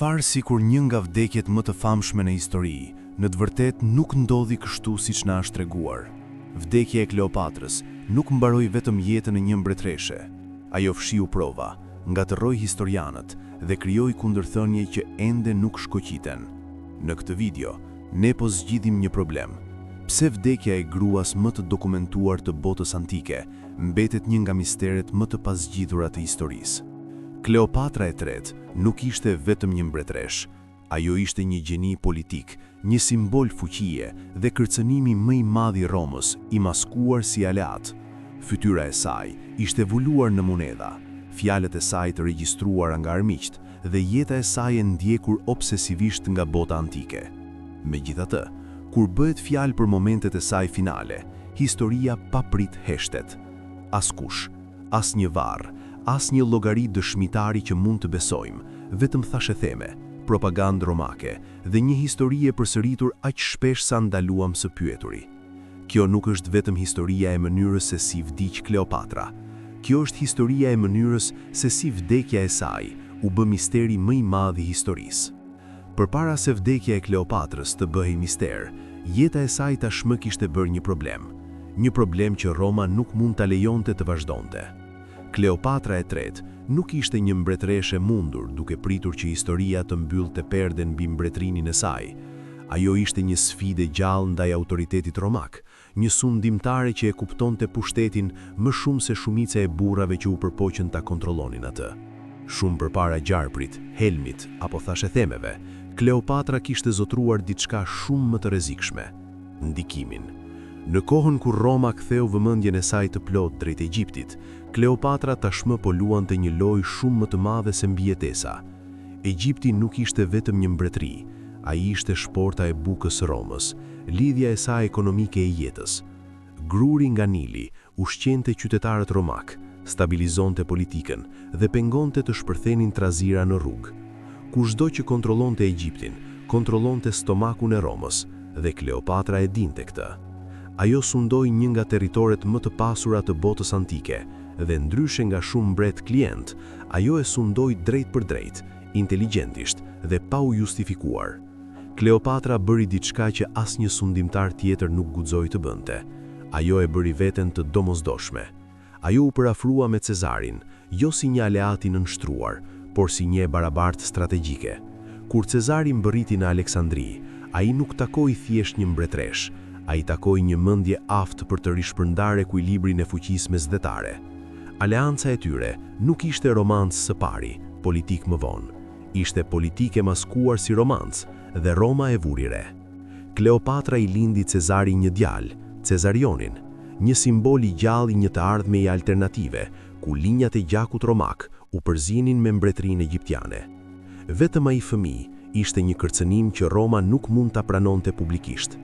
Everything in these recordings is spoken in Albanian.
Çfarë sikur një nga vdekjet më të famshme në histori, në të vërtetë nuk ndodhi kështu siç na është treguar. Vdekja e Kleopatrës nuk mbaroi vetëm jetën e një mbretëreshe. Ajo fshiu prova, ngatërroi historianët dhe krijoi kundërthënie që ende nuk shkoqiten. Në këtë video, ne po zgjidhim një problem. Pse vdekja e gruas më të dokumentuar të botës antike mbetet një nga misteret më të pazgjidhura të historisë? Kleopatra e tretë nuk ishte vetëm një mbretëresh, ajo ishte një gjeni politik, një simbol fuqie dhe kërcënimi më i madh i Romës, i maskuar si aleat. Fytyra e saj ishte vuluar në monedha, fjalët e saj të regjistruara nga armiqt dhe jeta e saj e ndjekur obsesivisht nga bota antike. Megjithatë, kur bëhet fjalë për momentet e saj finale, historia paprit heshtet. Askush, asnjë varr, asnjë llogari dëshmitari që mund të besojmë, vetëm thashetheme, propagandë romake dhe një histori e përsëritur aq shpesh sa ndaluam së pyeturi. Kjo nuk është vetëm historia e mënyrës se si vdiq Kleopatra. Kjo është historia e mënyrës se si vdekja e saj u bë misteri më i madh i historisë. Përpara se vdekja e Kleopatrës të bëhej mister, jeta e saj tashmë kishte bërë një problem që Roma nuk mund ta lejonte të vazhdonte. Kleopatra e tretë nuk ishte një mbretëreshe mundur duke pritur që historia të mbyllte perden mbi mbretërinë e saj. Ajo ishte një sfidë gjallë ndaj autoritetit romak, një sundimtare që e kuptonte pushtetin më shumë se shumica e burrave që u përpoqën ta kontrollonin atë. Shumë përpara gjarprit, helmit apo thashethemeve, Kleopatra kishte zotruar diçka shumë më të rrezikshme: ndikimin. Në kohën kur Roma ktheu vëmendjen e saj të plot drejt Egjiptit, Kleopatra tashmë po luante një lojë shumë më të madhe se mbijetesa. Egjipti nuk ishte vetëm një mbretëri, ai ishte shporta e bukës së Romës, lidhja e saj ekonomike e jetës. Gruri nga Nili ushqente qytetarët romak, stabilizonte politikën dhe pengonte të shpërthenin trazira në rrugë. Kushdo që kontrollonte Egjiptin, kontrollonte stomakun e Romës, dhe Kleopatra e dinte këtë. Ajo sundoi një nga territoret më të pasura të botës antike dhe ndryshe nga shumë mbret klient, ajo e sundoi drejt për drejt, inteligentisht dhe pa u justifikuar. Kleopatra bëri diçka që asnjë sundimtar tjetër nuk guxoi të bënte. Ajo e bëri veten të domosdoshme. Ajo u përafrua me Cezarin, jo si një aleat i nënshtruar, por si një barabartë strategjike. Kur Cezari mbërriti në Aleksandri, ai nuk takoi thjesht një mbretëresh, ai takoi një mendje aftë për të rishpërndarë ekuilibrin e fuqisë mesdhetare. Aleanca e tyre nuk ishte romancë së pari, politik më vonë. Ishte politike maskuar si romancë dhe Roma e vuri re. Kleopatra i lindi Cezari një djalë, Cezarionin, një simbol i gjallë i një të ardhmeje alternative, ku linjat e gjakut romak u përzinin me mbretërinë egjiptiane. Vetëm ai fëmijë ishte një kërcënim që Roma nuk mund ta pranonte publikisht.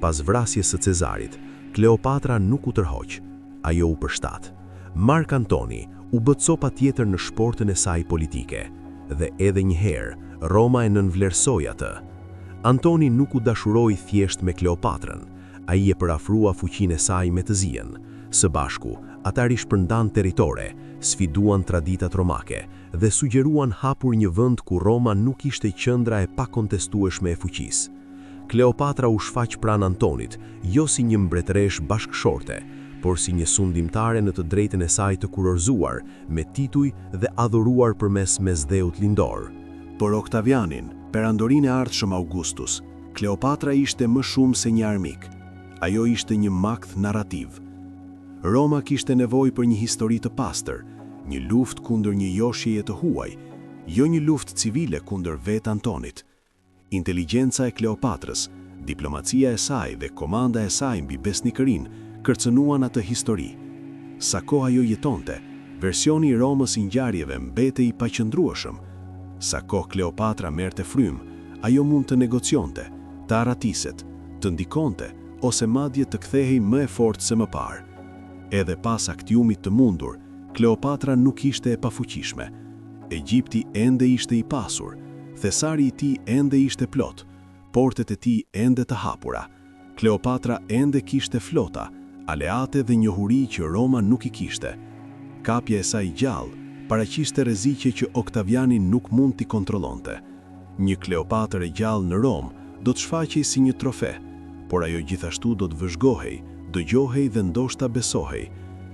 Pas vrasjes së Cezarit, Kleopatra nuk u tërhoq, ajo u përshtat. Mark Antoni u bë copa tjetër në shportën e saj politike, dhe edhe një herë Roma e nënvlerësoi atë. Antoni nuk u dashuroi thjesht me Kleopatrën, ai e përafrua fuqinë e saj me të zijen. Së bashku, ata rishpërndan territore, sfiduan traditat romake dhe sugjeruan hapur një vend ku Roma nuk ishte qendra e pakontestueshme e fuqisë. Kleopatra u shfaq pranë Antonit, jo si një mbretëresh bashkëshorte, por si një sundimtare në të drejtën e saj të kurorzuar, me tituj dhe adhuruar përmes mesdheut lindor. Por Oktavianin, perandorinë e ardhshëm Augustus, Kleopatra ishte më shumë se një armik. Ajo ishte një makth narrativ. Roma kishte nevojë për një histori të pastër, një luftë kundër një joshjeje të huaj, jo një luftë civile kundër vetë Antonit. Inteligjenca e Kleopatrës, diplomacia e saj dhe komanda e saj mbi besnikërinë kërcënuan atë histori. Sa kohë ajo jetonte, versioni i Romës i ngjarjeve mbetej i paqëndrueshëm. Sa kohë Kleopatra merrte frym, ajo mund të negocionte, të arratiset, të ndikonte ose madje të kthehej më e fortë se më parë. Edhe pas aktiumit të mundur, Kleopatra nuk ishte e pafuqishme. Egjipti ende ishte i pasur, thesari i tij ende ishte plot, portet e tij ende të hapura. Kleopatra ende kishte flota, aleate dhe njohuri që Roma nuk i kishte. Kapja e saj gjallë paraqiste rreziqe që Oktaviani nuk mund t'i kontrollonte. Një Kleopatër e gjallë në Rom do të shfaqej si një trofe, por ajo gjithashtu do të vëzhgohej, dëgjohej dhe ndoshta besohej.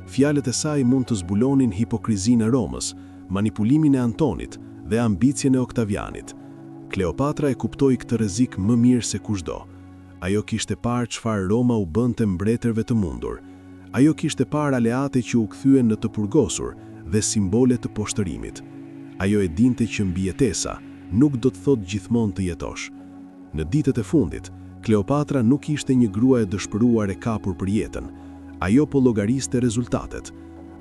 Fjalët e saj mund të zbulonin hipokrizinë e Romës, manipulimin e Antonit dhe ambicien e Oktavianit. Kleopatra e kuptoi këtë rrezik më mirë se kushdo. Ajo kishte parë çfarë Roma u bënte mbretërve të mundur. Ajo kishte parë aleate që u kthyen në të purgosur dhe simbole të poshtërimit. Ajo e dinte që mbijetesa nuk do të thotë gjithmonë të jetosh. Në ditët e fundit, Kleopatra nuk ishte një grua e dëshpëruar e kapur për jetën. Ajo po llogariste rezultatet.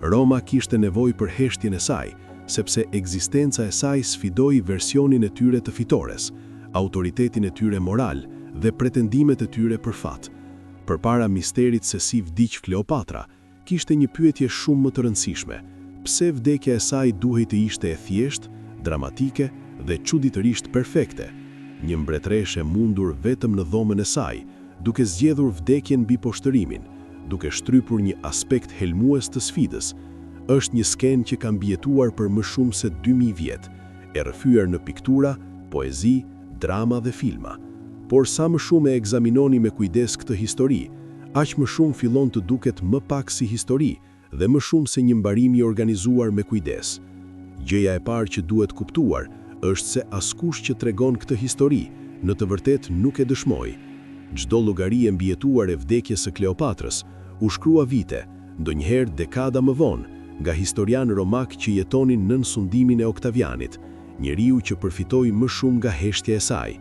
Roma kishte nevojë për heshtjen e saj, sepse ekzistenca e saj sfidoi versionin e tyre të fitores, autoritetin e tyre moral dhe pretendimet e tyre për fat. Përpara misterit se si vdiq Kleopatra, kishte një pyetje shumë më të rëndësishme. Pse vdekja e saj duhej të ishte e thjeshtë, dramatike dhe çuditërisht perfekte? Një mbretëreshe mundur vetëm në dhomën e saj, duke zgjedhur vdekjen mbi poshtërimin, duke shtryrpur një aspekt helmues të sfidës, është një skenë që ka mbijetuar për më shumë se 2000 vjet, e rrëfyer në piktura, poezi, drama dhe filma. Por sa më shumë e ekzaminoni me kujdes këtë histori, aq më shumë fillon të duket më pak si histori dhe më shumë se një mbarim i organizuar me kujdes. Gjëja e parë që duhet kuptuar është se askush që tregon këtë histori në të vërtetë nuk e dëshmoi. Çdo llogari e mbijetuar e vdekjes së Kleopatrës u shkrua vite, ndonjëherë dekada më vonë, nga historianë romak që jetonin nën sundimin e Oktavianit, njeriu që përfitoi më shumë nga heshtja e saj.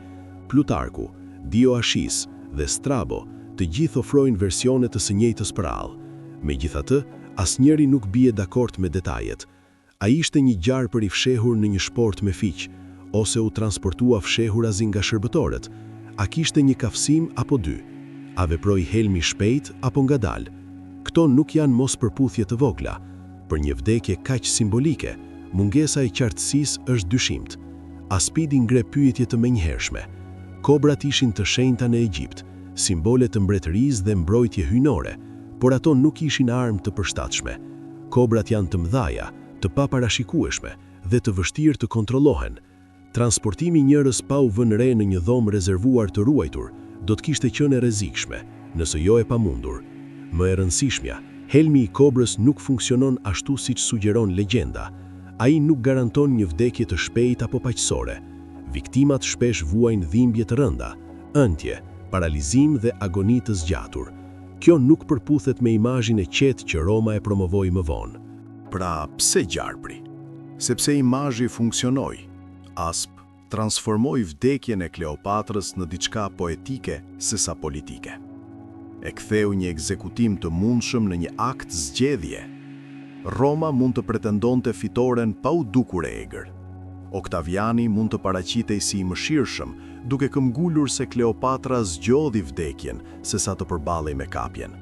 Plutarku, Dio Ashis dhe Strabo, të gjithë ofrojnë versione të së njëjtës përall. Megjithatë, asnjëri nuk bie dakord me detajet. Ai ishte një gjarpër i fshehur në një sport me fiq, ose u transportua fshehur azi nga shërbëtorët. A kishte një kafsim apo dy? A veproi helmi shpejt apo ngadalë? Këto nuk janë mos përputhje të vogla. Për një vdekje kaq simbolike, mungesa e qartësisë është dyshimt. Aspidi ngre pyetje të menjëhershme. Kobrat ishin të shenjta në Egjipt, simbole të mbretërisë dhe mbrojtje hyjnore, por ato nuk ishin armë të përshtatshme. Kobrat janë të mëdhaja, të paparashikueshme dhe të vështirë të kontrollohen. Transportimi i njërës pa u vënë re në një dhomë rezervuar të ruajtur do të kishte qenë e rrezikshme, nëse jo e pamundur. Më e rëndësishmja, helmi i kobrës nuk funksionon ashtu siç sugjeron legjenda. Ai nuk garanton një vdekje të shpejtë apo paqësore. Viktimat shpesh vuajnë dhimbje të rënda, ëndje, paralizim dhe agoni të zgjatur. Kjo nuk përputhet me imazhin e qetë që Roma e promovoi më vonë. Pra, pse gjarpri? Sepse imazhi funksionoi. Asp transformoi vdekjen e Kleopatrës në diçka poetike sesa politike. E ktheu një ekzekutim të mundshëm në një akt zgjedhje. Roma mund të pretendonte fitoren pa u dukur e egër. Oktaviani mund të paraqitej si i mëshirshëm, duke këmbgulur se Kleopatra zgjodhi vdekjen sesa të përballej me kapjen.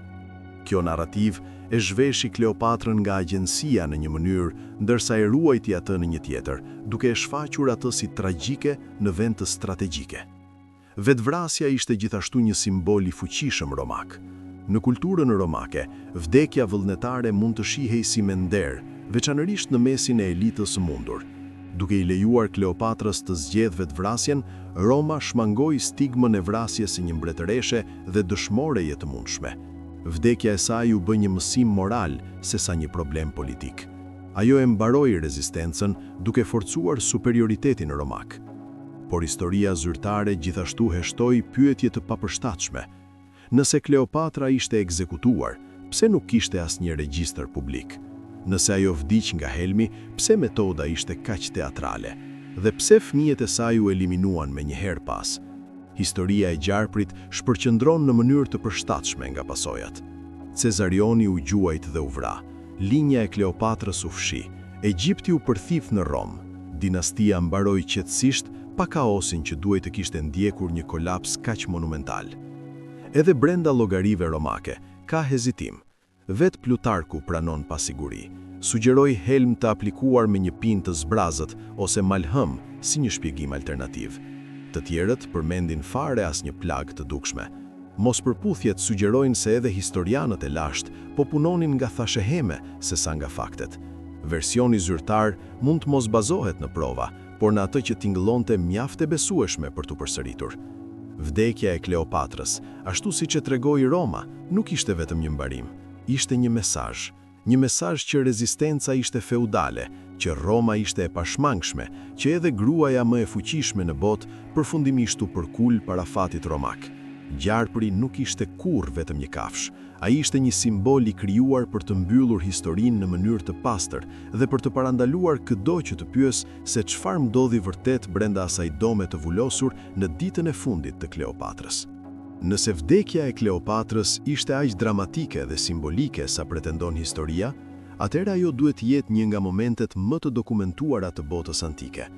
Kjo narrativ e zhveshi Kleopatrën nga agjencia në një mënyrë, ndërsa e ruajti atë në një tjetër, duke e shfaqur atë si tragjike në vend të strategjike. Vetvrasja ishte gjithashtu një simbol i fuqishëm romak. Në kulturën romake, vdekja vullnetare mund të shihej si me nder, veçanërisht në mesin e elitës së mundur. Duke i lejuar Kleopatrës të zgjedhë vetvrasjen, Roma shmangoi stigmën e vrasjes së një mbretëreshe dhe dëshmoreje të mundshme. Vdekja e saj u bë një mësim moral sesa një problem politik. Ajo e mbaroi rezistencën duke forcuar superioritetin romak. Por historia zyrtare gjithashtu heshtoi pyetje të papërshtatshme. Nëse Kleopatra ishte ekzekutuar, pse nuk kishte asnjë regjistër publik? Nëse ajo vdiq nga helmi, pse metoda ishte kaq teatrale? Dhe pse fëmijët e saj u eliminuan menjëherë pas? Historia e gjarprit shpërqendron në mënyrë të përshtatshme nga pasojat. Cezarioni u gjuajt dhe u vra, linja e Kleopatrës u fshi, Egjipti u përthith në Rom, dinastia mbaroi qetësisht pa kaosin që duhej të kishte ndjekur një kolaps kaq monumental. Edhe brenda llogarive romake ka hezitim. Vet Plutarku pranon pasiguri, sugjeroi helm të aplikuar me një pinë të zbrazët ose malhëm si një shpjegim alternativ. Të tjerët përmendin fare asnjë plag të dukshme. Mospërputhjet sugjerojnë se edhe historianët e lashtë po punonin nga thasheheme sesa nga faktet. Versioni zyrtar mund të mos bazohet në prova, por në atë që tingëllonte mjaft e besueshme për t'u përsëritur. Vdekja e Kleopatrës, ashtu siç e tregoi Roma, nuk ishte vetëm një mbarim, ishte një mesazh që rezistenca ishte feudale, që Roma ishte e pashmangshme, që edhe gruaja më e fuqishme në botë përfundimisht u përkul para fatit romak. Gjarpri nuk ishte kurrë vetëm një kafsh, ai ishte një simbol i krijuar për të mbyllur historinë në mënyrë të pastër dhe për të parandaluar çdo që të pyes se çfarë ndodhi vërtet brenda asaj dome të vulosur në ditën e fundit të Kleopatrës. Nëse vdekja e Kleopatrës ishte aq dramatike dhe simbolike sa pretendon historia, atëherë ajo duhet jetë një nga momentet më të dokumentuara të botës antike.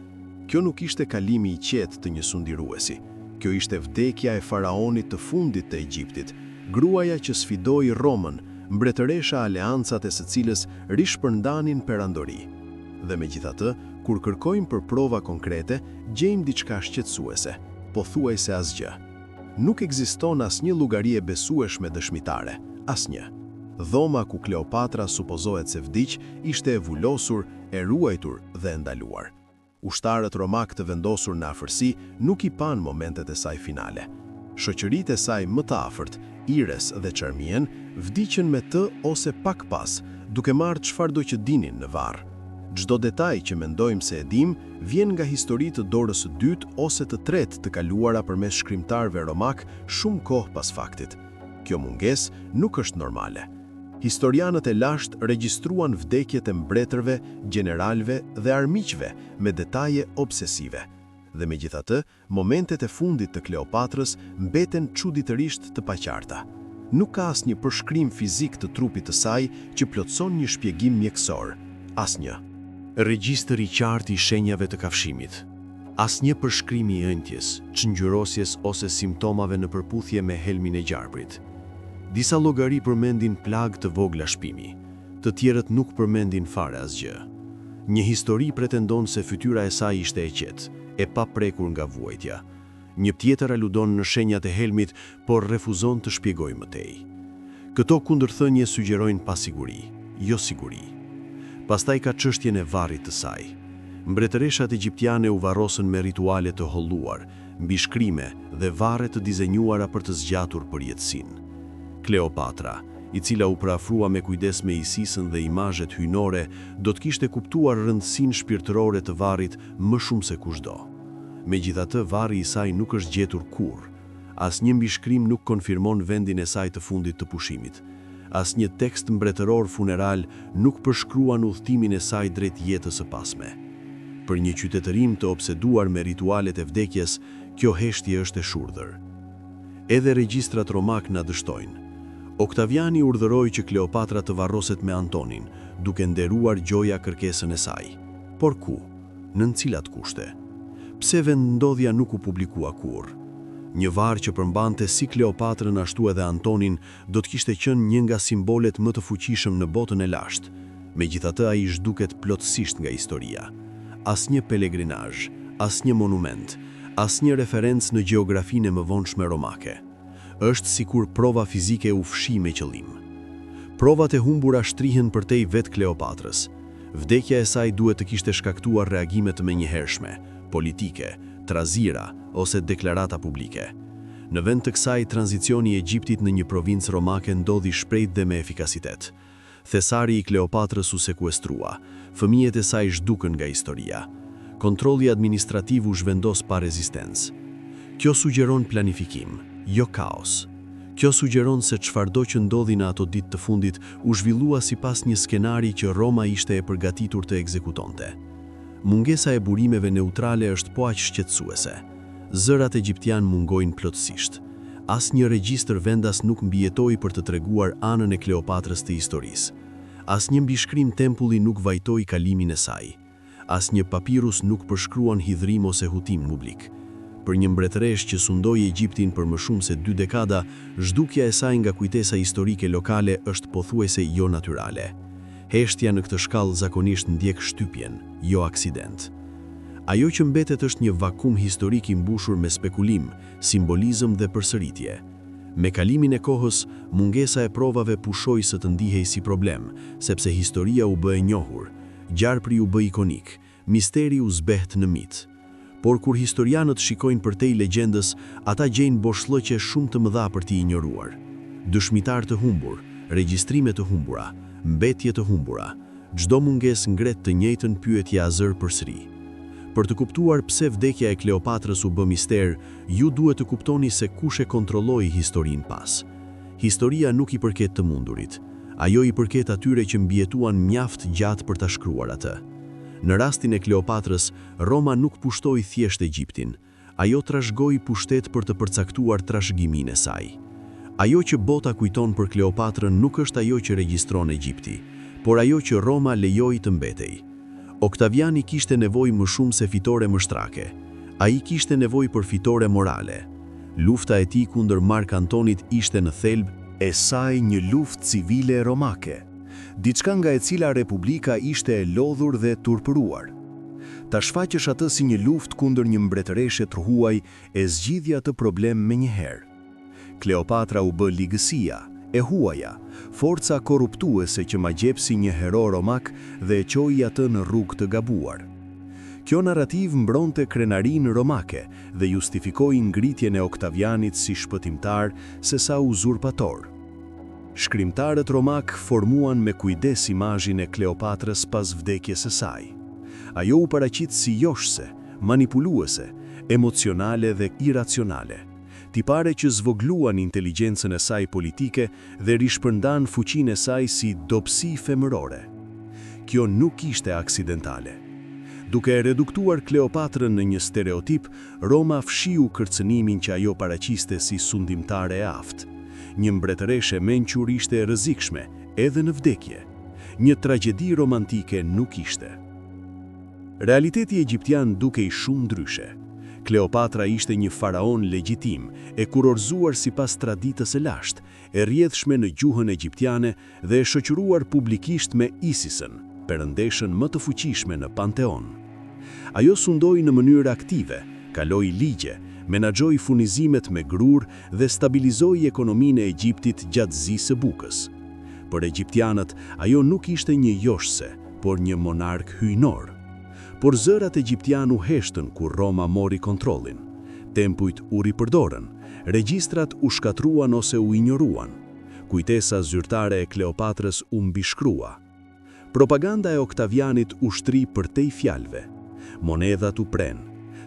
Kjo nuk ishte kalimi i qetë të një sundiruesi. Kjo ishte vdekja e faraonit të fundit të Egjiptit, gruaja që sfidoi Romën, mbretëresha aleancat e së cilës rishpërndanin perandori. Dhe megjithatë, kur kërkojmë për prova konkrete, gjejmë diçka shqetësuese, pothuajse asgjë. Nuk ekziston asnjë llogari e besueshme dëshmitare, asnjë. Dhoma ku Kleopatra supozohet se vdiq ishte e vulosur, e ruajtur dhe e ndaluar. Ushtarët romak të vendosur në afërsi nuk i panë momentet e saj finale. Shoqëritë e saj më të afërt, Ires dhe Charmien, vdiqën me të ose pak pas, duke marrë çfarëdo që dinin në varr. Çdo detaj që mendojmë se e dim vjen nga histori të dorës së dytë ose të tretë të kaluara përmes shkrimtarëve romak shumë kohë pas faktit. Kjo mungesë nuk është normale. Historianët e lashtë regjistruan vdekjet e mbretërve, gjeneralëve dhe armiqve me detaje obsesive. Dhe megjithatë, momentet e fundit të Kleopatrës mbeten çuditërisht të paqarta. Nuk ka asnjë përshkrim fizik të trupit të saj që plotëson një shpjegim mjekësor. Asnjë. Regjistër i qartë i shenjave të kafshimit. Asnjë përshkrim i ëndjes, çngjyrosjes ose simptomave në përputhje me helmin e gjarprit. Disa llogari përmendin plagë të vogla shpimi, të tjerët nuk përmendin fare asgjë. Një histori pretendon se fytyra e saj ishte e qetë, e paprekur nga vuajtja. Një tjetër aludon në shenjat e helmit, por refuzon të shpjegojë më tej. Këto kundërthënie sugjerojnë pasiguri, jo siguri. Pastaj ka çështjen e varrit të saj. Mbretëreshat egjiptiane u varrosën me rituale të holluar, mbi shkrime dhe varre të dizenjuara për të zgjatur përjetësinë. Kleopatra, i cila u parafrua me kujdes me Isisën dhe imazhet hyjnore, do të kishte kuptuar rëndësinë shpirtërore të varrit më shumë se kushdo. Megjithatë, varri i saj nuk është gjetur kurrë. Asnjë mbishkrim nuk konfirmon vendin e saj të fundit të pushimit. Asnjë tekst mbretëror funeral nuk përshkruan udhëtimin e saj drejt jetës së pasme. Për një qytetërim të obseduar me ritualet e vdekjes, kjo heshtje është e shurdhër. Edhe regjistrat romak na dështojnë. Oktaviani urdhëroi që Kleopatra të varroset me Antonin, duke nderuar gjoja kërkesën e saj. Por ku? Në cilat kushte? Pse vendndodhja nuk u publikua kurrë? Një varr që përmbante si Kleopatrën ashtu edhe Antonin do të kishte qenë një nga simbolet më të fuqishëm në botën e lashtë. Megjithatë, ai zhduket plotësisht nga historia. Asnjë pelegrinazh, asnjë monument, asnjë referencë në gjeografinë e mëvonshme romake. Është sikur prova fizike u fshi me qëllim. Provat e humbura shtrihen përtej vet Kleopatrës. Vdekja e saj duhet të kishte shkaktuar reagime të menjëhershme, politike, trazira ose deklarata publike. Në vend të kësaj, tranzicioni i Egjiptit në një provincë romake ndodhi shpejt dhe me efikasitet. Thesari i Kleopatrës u sekuestrua, fëmijët e saj zhdukën nga historia. Kontrolli administrativ u zhvendos pa rezistencë. Kjo sugjeron planifikim, jo kaos. Kjo sugjeron se çfarëdo që ndodhi në ato ditë të fundit u zhvillua sipas një skenari që Roma ishte e përgatitur të ekzekutonte. Mungesa e burimeve neutrale është po aq shqetësuese. Zërat egjiptian mungojnë plotësisht. Asnjë regjistër vendas nuk mbijetoi për të treguar anën e Kleopatrës të historisë. Asnjë mbishkrim tempulli nuk vajtoi kalimin e saj. Asnjë papirus nuk përshkruan hidhrim ose hutim publik. Për një mbretëresh që sundoi Egjiptin për më shumë se 2 dekada, zhdukja e saj nga kujtesa historike lokale është pothuajse jo natyrale. Heshtja në këtë shkallë zakonisht ndjek shtypjen, jo aksident. Ajo që mbetet është një vakum historik i mbushur me spekulim, simbolizëm dhe përsëritje. Me kalimin e kohës, mungesa e provave pushoi së të ndihej si problem, sepse historia u bë e njohur, gjarpri u bë ikonik, misteri u zbeht në mit. Por kur historianët shikojnë përtej legjendës, ata gjejnë boshllëqe shumë të mëdha për t'i injoruar. Dëshmitar të humbur, regjistrime të humbura, mbetje të humbura, çdo mungesë ngret të njëjtën pyetje azër përsëri. Për të kuptuar pse vdekja e Kleopatrës u bë mister, ju duhet të kuptoni se kush e kontrolloi historinë pas. Historia nuk i përket të mundurit. Ajo i përket atyre që mbjetuan mjaft gjatë për ta shkruar atë. Në rastin e Kleopatrës, Roma nuk pushtoi thjesht Egjiptin. Ajo trashëgoi pushtet për të përcaktuar trashëgiminë e saj. Ajo që bota kujton për Kleopatrën nuk është ajo që regjistron Egjipti, por ajo që Roma lejoi të mbetej. Oktaviani kishte nevojë më shumë se fitore mështrake. Ai kishte nevojë për fitore morale. Lufta e tij kundër Mark Antonit ishte në thelb e saj një luftë civile romake, diçka nga e cila Republika ishte e lodhur dhe turpëruar. Ta shfaqësh atë si një luftë kundër një mbretëreshe të huaj e zgjidhja të problem me njëherë. Kleopatra u bë ligësia, e huaja, forca korruptuese që magjepsi një hero romak dhe e çoi atë në rrugë të gabuar. Kjo narrativ mbronte krenarinë romake dhe justifikoi ngritjen e Oktavianit si shpëtimtar sesa uzurpator. Shkrimtarët romak formuan me kujdes imazhin e Kleopatrës pas vdekjes së saj. Ajo u paraqit si joshse, manipuluese, emocionale dhe iracionale. Tipare që zvogluan inteligjencën e saj politike dhe rishpërndan fuqinë e saj si dobësi femërore. Kjo nuk ishte aksidentale. Duke reduktuar Kleopatrën në një stereotip, Roma fshiu kërcënimin që ajo paraqiste si sundimtare e aftë. Një mbretëreshe mençur ishte e rrezikshme, edhe në vdekje. Një tragjedi romantike nuk ishte. Realiteti egjiptian dukej shumë ndryshe. Kleopatra ishte një faraon legjitim, e kurorzuar sipas traditës së lashtë, e rrjedhshme në gjuhën egjiptiane dhe e shoqëruar publikisht me Isisën, perëndeshën më të fuqishme në Panteon. Ajo sundoi në mënyrë aktive, kaloi ligje, menaxhoi furnizimet me grur dhe stabilizoi ekonominë e Egjiptit gjatë zisë së bukës. Për egjiptianët, ajo nuk ishte një joshse, por një monark hyjnor. Por zërat egjiptian u heshtën kur Roma mori kontrollin. Tempujt u ripërdorën, regjistrat u shkatruan ose u injoruan. Kujtesa zyrtare e Kleopatrës u mbishkrua. Propaganda e Oktavianit u shtri përtej fjalëve. Monedhat u pren,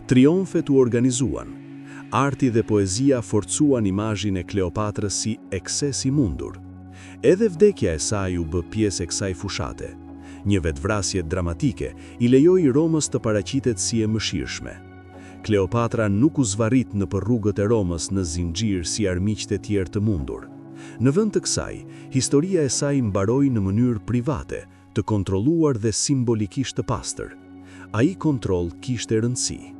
triumfet u organizuan. Arti dhe poezia forcuan imazhin e Kleopatrës si ekses i mundur. Edhe vdekja e saj u bë pjesë e kësaj fushate. Një vetvrasje dramatike i lejoi Romës të paraqitet si e mëshirshme. Kleopatra nuk u zvarrit nëpër rrugët e Romës në zinxhir si armiqtë e tjerë të mundur. Në vend të kësaj, historia e saj mbaroi në mënyrë private, të kontrolluar dhe simbolikisht të pastër. Ai kontroll kishte rëndësi.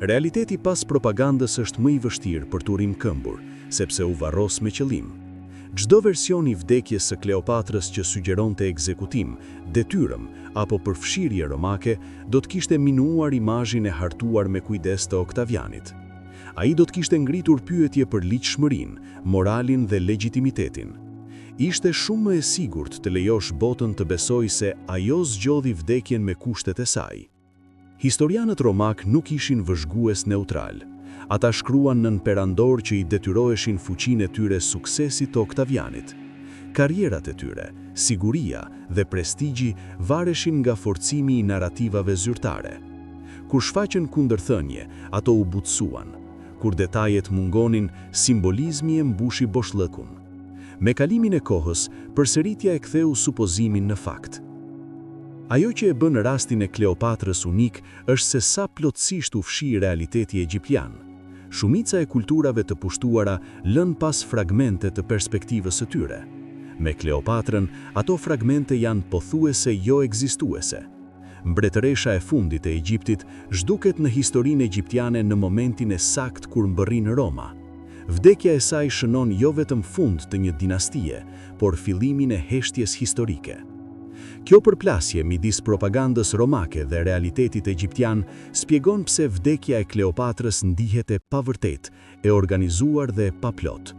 Realiteti pas propagandës është më i vështirë për t'u rimkëmbur, sepse u varros me qëllim. Çdo version i vdekjes së Kleopatrës që sugjeronte ekzekutim, detyrëm apo përfshirje romake do të kishte minuar imazhin e hartuar me kujdes të Oktavianit. Ai do të kishte ngritur pyetje për ligjshmërinë, moralin dhe legjitimitetin. Ishte shumë më e sigurt të lejosh botën të besojë se ajo zgjodhi vdekjen me kushtet e saj. Historianët romak nuk ishin vëzhgues neutral. Ata shkruan nën perandor që i detyroheshin fuqinë e tyre suksesit të Oktavianit. Karrierat e tyre, siguria dhe prestigji vareshin nga forcimi i narrativave zyrtare. Kur shfaqen kundërthënie, ato u butësuan. Kur detajet mungonin, simbolizmi e mbushi boshllëkun. Me kalimin e kohës, përsëritja e ktheu supozimin në fakt. Ajo që e bën rastin e Kleopatrës unik është se sa plotësisht u fshi realiteti egjiptian. Shumica e kulturave të pushtuara lën pas fragmente të perspektivës së tyre. Me Kleopatrën, ato fragmente janë pothuese jo ekzistuese. Mbretëresha e fundit e Egjiptit zhduket në historinë egjiptiane në momentin e sakt kur mbërri në Roma. Vdekja e saj shënon jo vetëm fund të një dinastie, por fillimin e heshtjes historike. Kjo përplasje midis propagandës romake dhe realitetit egjiptian spjegon pse vdekja e Kleopatrës ndihet e pavërtetë, e organizuar dhe paplot.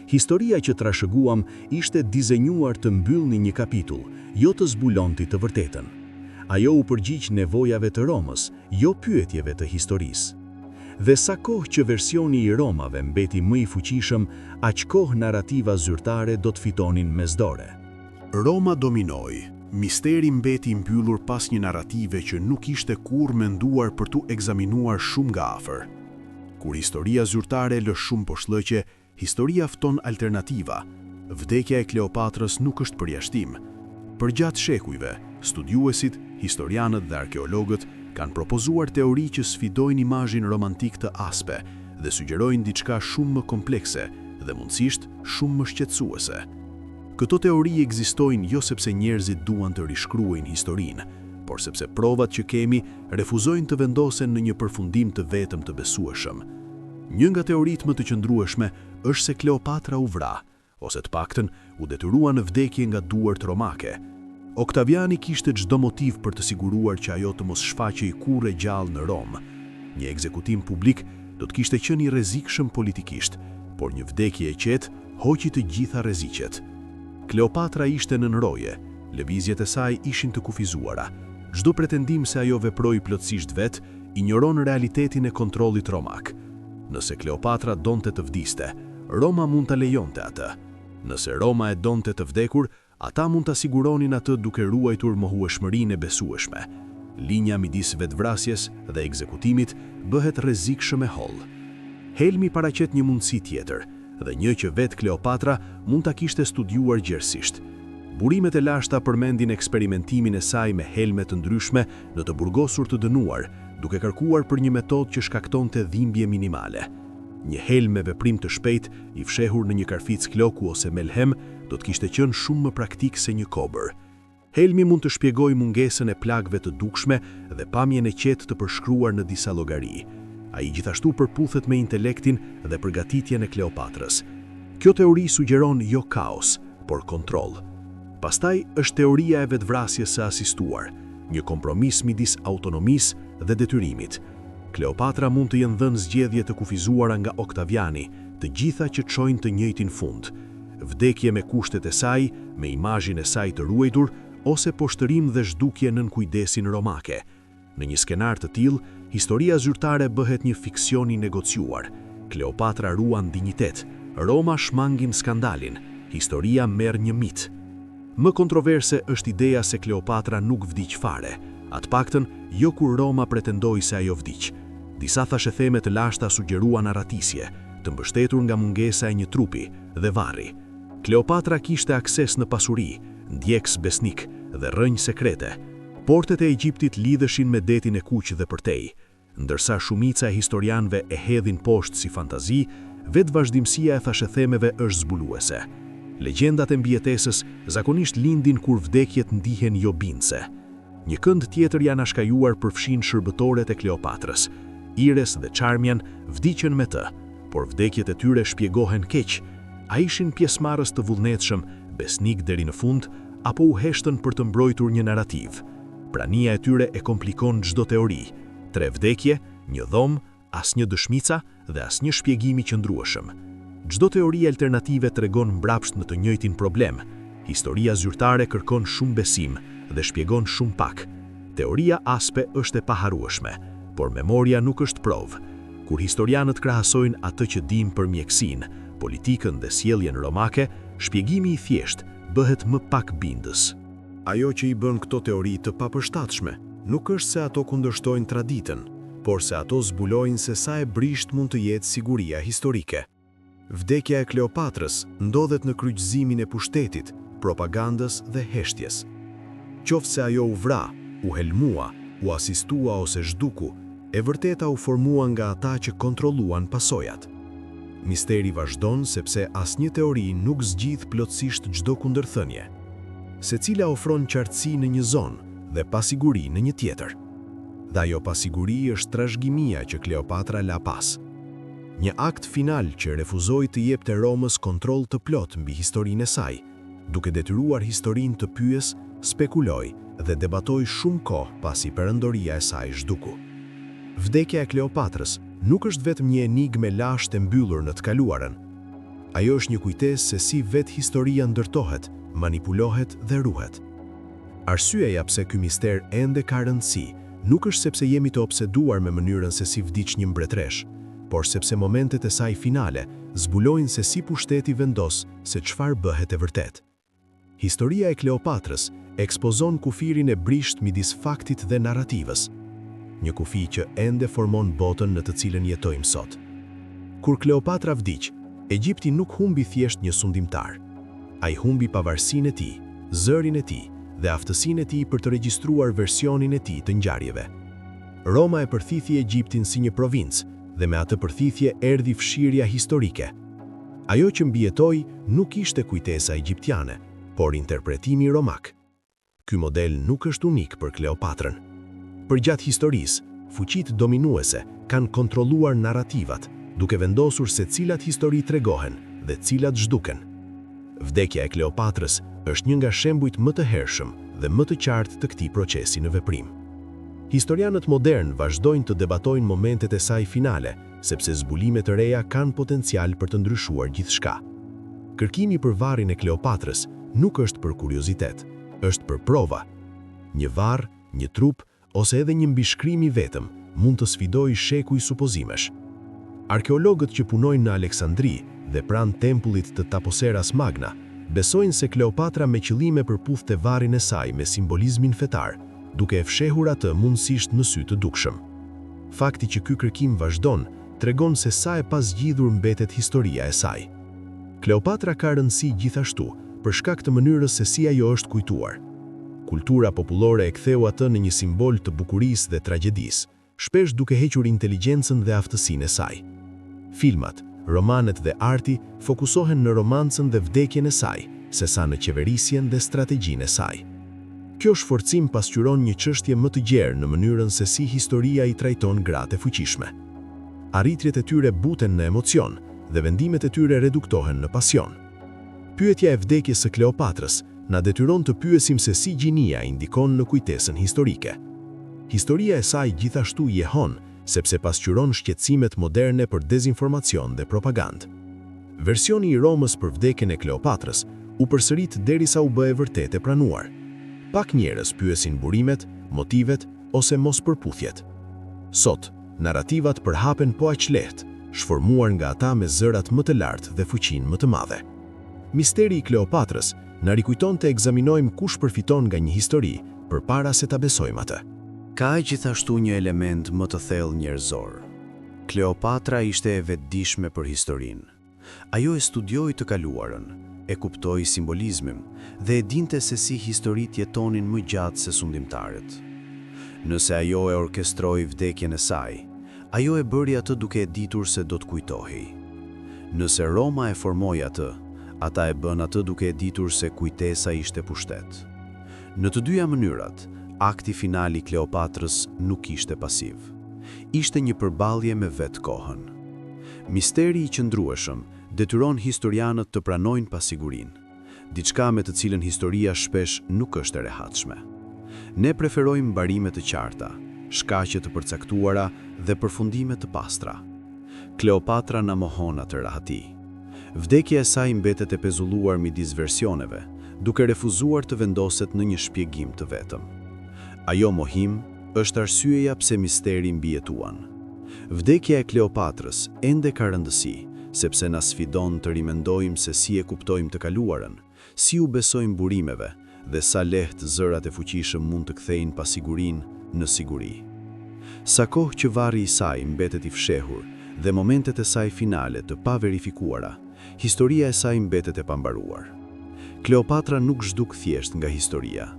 Historia që trashëguam ishte dizenjuar të mbyllni një kapitull, jo të zbulonte të vërtetën. Ajo u përgjigj nevojave të Romës, jo pyetjeve të historisë. Dhe sa kohë që versioni i Romave mbeti më i fuqishëm, aq kohë narrativa zyrtare do të fitonin mesdore. Roma dominoi. Misteri mbeti mbyllur pas një narrative që nuk ishte kurrë menduar për tu ekzaminuar shumë nga afër. Kur historia zyrtare lë shumë poshllëqe, historia fton alternativa. Vdekja e Kleopatrës nuk është përjashtim. Përgjatë shekujve, studiuesit, historianët dhe arkeologët kanë propozuar teori që sfidojnë imazhin romantik të aspe dhe sugjerojnë diçka shumë më komplekse dhe mundësisht shumë më shqetësuese. Këto teori ekzistojnë jo sepse njerëzit duan të rishkruajnë historinë, por sepse provat që kemi refuzojnë të vendosen në një përfundim të vetëm të besueshëm. Një nga teoritë më të qëndrueshme është se Kleopatra u vra, ose të paktën u detyrua në vdekje nga duart romake. Oktaviani kishte çdo motiv për të siguruar që ajo të mos shfaqej kurrë gjallë në Rom. Një ekzekutim publik do të kishte qenë i rrezikshëm politikisht, por një vdekje e qetë hoqi të gjitha rreziqet. Kleopatra ishte në nënroje, lëvizjet e saj ishin të kufizuara. Çdo pretendim se ajo veproi plotësisht vet, injoron realitetin e kontrollit romak. Nëse Kleopatra donte të vdiste, Roma mund ta lejonte atë. Nëse Roma e donte të vdekur, ata mund ta siguronin atë duke ruajtur mohueshmërinë e besueshme. Linja midis vetvrasjes dhe ekzekutimit bëhet rrezikshëm e hollë. Helmi paraqet një mundësi tjetër, dhe një që vetë Kleopatra mund ta kishte studiuar gjerësisht. Burimet e lashta përmendin eksperimentimin e saj me helme të ndryshme në të burgosur të dënuar, duke kërkuar për një metodë që shkaktonte dhimbje minimale. Një helm me veprim të shpejtë, i fshehur në një karfic kloku ose melhem, do të kishte qenë shumë më praktik se një kobër. Helmi mund të shpjegojë mungesën e plagëve të dukshme dhe pamjen e qetë të përshkruar në disa llogari. Ai gjithashtu përputhet me intelektin dhe përgatitjen e Kleopatrës. Kjo teori sugjeron jo kaos, por kontroll. Pastaj është teoria e vetvrasjes së asistuar, një kompromis midis autonomisë dhe detyrimit. Kleopatra mund të jenë dhënë zgjedhje të kufizuara nga Oktaviani, të gjitha që çojnë të njëjtin fund. Vdekje me kushtet e saj, me imazhin e saj të ruajtur, ose poshtërim dhe zhdukje nën kujdesin romake. Në një skenar të tillë, historia zyrtare bëhet një fiksion i negociuar. Kleopatra ruan dinjitet, Roma shmangin skandalin, historia merr një mit. Më kontroverse është ideja se Kleopatra nuk vdiq fare, atë paktën jo kur Roma pretendoi se ajo vdiq. Disa thashetheme të lashta sugjeruan arratisje, të mbështetur nga mungesa e një trupi dhe varri. Kleopatra kishte akses në pasuri, ndjekës besnik dhe rrënjë sekrete. Portet e Egjiptit lidheshin me detin e Kuq dhe përtej. Ndërsa shumica e historianëve e hedhin poshtë si fantazi, vetë vazhdimësia e thashethemeve është zbuluese. Legjendat e mbijetesës zakonisht lindin kur vdekjet ndihen jo bindse. Një kënd tjetër janë ashkajuar përfshin shërbëtoret e Kleopatrës. Ires dhe Charmian vdiqën me të, por vdekjet e tyre shpjegohen keq. A ishin pjesëmarrës të vullnetshëm, besnik deri në fund, apo u heshtën për të mbrojtur një narrativ. Prania e tyre e komplikon çdo teori. 3 vdekje, një dhomë, asnjë dëshmica dhe asnjë shpjegim i qëndrueshëm. Çdo teori alternative tregon mbrapsht në të njëjtin problem. Historia zyrtare kërkon shumë besim dhe shpjegon shumë pak. Teoria aspe është e paharrueshme, por memoria nuk është provë. Kur historianët krahasojnë atë që dim për mjekësinë, politikën dhe sjelljen romake, shpjegimi i thjeshtë bëhet më pak bindës. Ajo që i bën këto teori të papërshtatshme, nuk është se ato kundërshtojnë traditën, por se ato zbulojnë se sa e brisht mund të jetë siguria historike. Vdekja e Kleopatrës ndodhet në kryqëzimin e pushtetit, propagandës dhe heshtjes. Qoftë se ajo u vra, u helmua, u asistua ose zhduku, e vërteta u formua nga ata që kontrolluan pasojat. Misteri vazhdon sepse asnjë teori nuk zgjidh plotësisht çdo kundërthënie. Secila ofron qartësi në një zonë dhe pasiguri në një tjetër. Dhe ajo pasiguri është trashëgimia që Kleopatra la pas. Një akt final që refuzoi të jepte Romës kontroll të plot mbi historinë e saj, duke detyruar historinë të pyes, spekuloj dhe debatoj shumë kohë pasi perëndoria e saj zhduku. Vdekja e Kleopatrës nuk është vetëm një enigme lashtë e mbyllur në të kaluarën. Ajo është një kujtesë se si vetë historia ndërtohet, manipulohet dhe ruhet. Arsyeja pse ky mister ende ka rëndësi nuk është sepse jemi të obseduar me mënyrën se si vdiq një mbretëresh, por sepse momentet e saj finale zbulojnë se si pushteti vendos se çfarë bëhet e vërtet. Historia e Kleopatrës ekspozon kufirin e brisht midis faktit dhe narrativës, një kufi që ende formon botën në të cilën jetojmë sot. Kur Kleopatra vdiq, Egjipti nuk humbi thjesht një sundimtar. Ai humbi pavarësinë e tij, zërin e tij dhe aftësinë e tij për të regjistruar versionin e tij të ngjarjeve. Roma e përthithi Egjiptin si një provincë dhe me atë përthithje erdhi fshirja historike. Ajo që mbijetoi nuk ishte kujtesa egjiptiane, por interpretimi romak. Ky model nuk është unik për Kleopatrën. Përgjatë historisë, fuqitë dominuese kanë kontrolluar narrativat, duke vendosur se cilat histori tregohen dhe cilat zhduken. Vdekja e Kleopatrës është një nga shembujt më të hershëm dhe më të qartë të këtij procesi në veprim. Historianët modern vazhdojnë të debatojnë momentet e saj finale, sepse zbulime të reja kanë potencial për të ndryshuar gjithçka. Kërkimi për varrin e Kleopatrës nuk është për kuriozitet, është për prova. Një varr, një trup ose edhe një mbishkrim i vetëm mund të sfidojë shekuj supozimesh. Arkeologët që punojnë në Aleksandri dhe pranë tempullit të Taposeras Magna besojnë se Kleopatra me qëllime përputhte varrin e saj me simbolizmin fetar, duke e fshehur atë mundësisht në sy të dukshëm. Fakti që ky kërkim vazhdon tregon se sa e pasgjidhur mbetet historia e saj. Kleopatra ka rëndësi gjithashtu për shkak të mënyrës se si ajo është kujtuar. Kultura popullore e ktheu atë në një simbol të bukurisë dhe tragjedisë, shpesh duke hequr inteligjencën dhe aftësinë e saj. Filmat, romanet dhe arti fokusohen në romancën dhe vdekjen e saj, sesa në qeverisjen dhe strategjinë e saj. Kjo shforcim pasqyron një çështje më të gjerë në mënyrën se si historia i trajton gratë e fuqishme. Arritjet e tyre buten në emocion dhe vendimet e tyre reduktohen në pasion. Pyetja e vdekjes së Kleopatrës na detyron të pyesim se si gjinia indikon në kujtesën historike. Historia e saj gjithashtu jehon, sepse pasqyron shqetësimet moderne për dezinformacion dhe propagandë. Versioni i Romës për vdekjen e Kleopatrës u përsërit derisa u bë e vërtetë e pranuar. Pak njerëz pyesin burimet, motivet ose mospërputhjet. Sot, narrativat përhapen po aq lehtë, shformuar nga ata me zërat më të lartë dhe fuqinë më të madhe. Misteri i Kleopatrës na rikujton të ekzaminojmë kush përfiton nga një histori përpara se ta besojmë atë. Ka gjithashtu një element më të thellë njerëzor. Kleopatra ishte e vetëdijshme për historinë. Ajo e studioi të kaluarën, e kuptoi simbolizmin dhe e dinte se si historitë jetonin më gjatë se sundimtarët. Nëse ajo e orkestroi vdekjen e saj, ajo e bëri atë duke e ditur se do të kujtohej. Nëse Roma e formoi atë, ata e bën atë duke e ditur se kujtesa ishte pushtet. Në të dyja mënyrat, akti final i Kleopatrës nuk ishte pasiv. Ishte një përballje me vetë kohën. Misteri i qëndrueshëm detyron historianët të pranojnë pasigurinë, diçka me të cilën historia shpesh nuk është e rehatshme. Ne preferojmë mbarime të qarta, shkaqe të përcaktuara dhe përfundime të pastra. Kleopatra na mohon atë rahati. Vdekja e saj mbetet e pezulluar midis versioneve, duke refuzuar të vendoset në një shpjegim të vetëm. Ajo mohim është arsyeja pse misteri mbijetuan. Vdekja e Kleopatrës ende ka rëndësi, sepse na sfidon të rimendojmë se si e kuptojmë të kaluarën, si u besojmë burimeve dhe sa lehtë zërat e fuqishëm mund të kthejnë pasigurinë në siguri. Sa kohë që varri i saj mbetet i fshehur dhe momentet e saj finale të paverifikuara, historia e saj mbetet e pambaruar. Kleopatra nuk zhduk thjesht nga historia.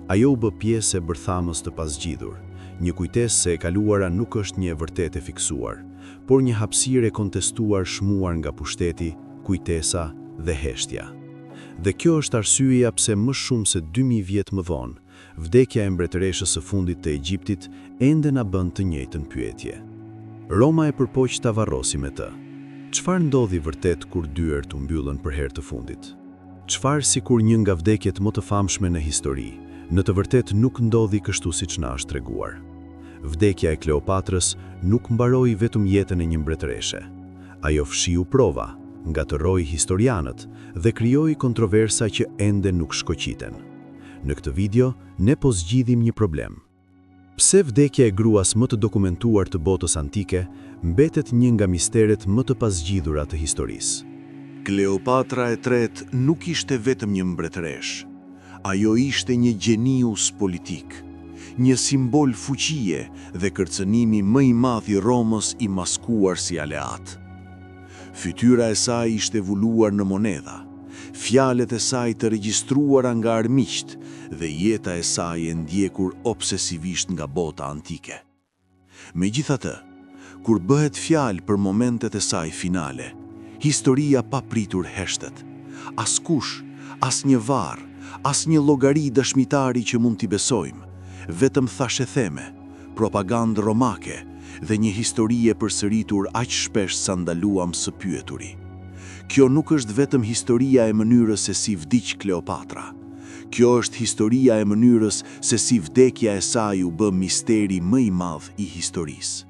Ajo u bë pjesë e bërthamës të pasgjidhur, një kujtesë se e kaluara nuk është një e vërtetë e fiksuar, por një hapësirë e kontestuar shmuar nga pushteti, kujtesa dhe heshtja. Dhe kjo është arsyeja pse më shumë se 2000 vjet më vonë, vdekja e mbretëreshës së fundit të Egjiptit ende na bën të njëjtën pyetje. Roma e përpoq ta varrosi me të. Çfarë ndodhi vërtet kur dyert u mbyllën për herë të fundit? Çfarë sikur një nga vdekjet më të famshme në histori, në të vërtet nuk ndodhi kështu siç na është treguar. Vdekja e Kleopatrës nuk mbaroi vetëm jetën e një mbretëreshe. Ajo fshiu prova, ngatëroi historianët dhe krijoi kontroversa që ende nuk shkoqiten. Në këtë video, ne po zgjidhim një problem. Pse vdekja e gruas më të dokumentuar të botës antike mbetet një nga misteret më të pazgjidhura të historisë? Kleopatra e tretë nuk ishte vetëm një mbretëresh. Ajo ishte një gjenius politik, një simbol fuqie dhe kërcënimi më i madh i Romës i maskuar si aleat. Fytyra e saj ishte vulluar në monedha, fjalët e saj të regjistruara nga armiqt dhe jeta e saj e ndjekur obsesivisht nga bota antike. Megjithatë, kur bëhet fjalë për momentet e saj finale, historia papritur heshtet. Askush, asnjë varr, asnjë llogari dëshmitari që mund t'i besojmë, vetëm thashe theme, propagandë romake dhe një histori e përsëritur aq shpesh sa ndaluam së pyeturi. Kjo nuk është vetëm historia e mënyrës se si vdiq Kleopatra. Kjo është historia e mënyrës se si vdekja e saj u bë misteri më i madh i historisë.